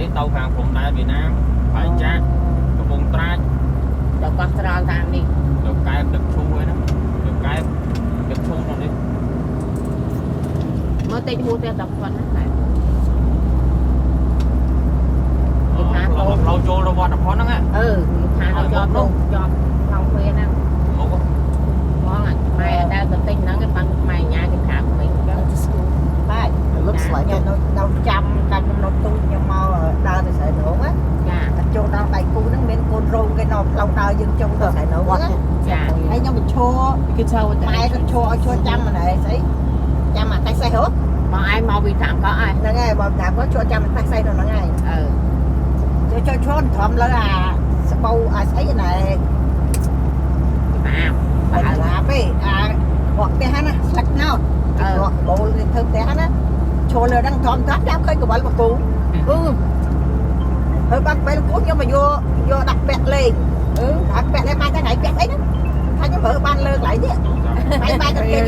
នេះទៅខាងព្រំដែនវៀតណាមបាយចាក់កំពង់ត្រាចដល់គាត់ស្រាលតាមនេះដល់កែបដឹកឈូហ្នឹងដល់កែបដឹកឈូនោះនេះមើលតិចហួរទៅដល់គាត់ណាតែเราចូលរវត្តផុនហ្នឹងថាเราជាប់នោះជាប់ក្នុងវាហ្នឹងមកបងម៉ែតែទៅទិញហ្នឹងគេបានម៉ែញ៉ាគេខាប់វិញទៅស្គូលបាទ looks like it នៅចាំតាមចំណុចទូខ្ញុំមកដើរទៅស្រីនងណាចាចូលដល់ដៃគូហ្នឹងមានកូនរោងគេនៅផ្លូវដើរយើងចូលទៅស្រីនងណាចាហើយខ្ញុំទៅឈរគឺថាម៉ែទៅឈរឲ្យឈរចាំម្នាក់ស្អីចាំអាតែស្អីហ៎បងឯងមកពីតាមកោះហ្នឹងហើយបងតាមគាត់ឈរចាំអាតែស្អីនៅហ្នឹងហើយចូលឈរធំលើអាស្បូវអាស្អីណែបាទឡាពេអាគាត់ផ្ទះណាស្លឹកណោតគាត់បូលធ្វើផ្ទះណាឈរលើហ្នឹងធំតាប់ឃើញកវលមកគូហើយបាត់ពេលគូខ្ញុំមកយកដាក់ពាក់លេងដាក់ពាក់លេងបានតែថ្ងៃពាក់អីហ្នឹងថាខ្ញុំប្រើបានលើកន្លែងនេះបាយបាយទៅ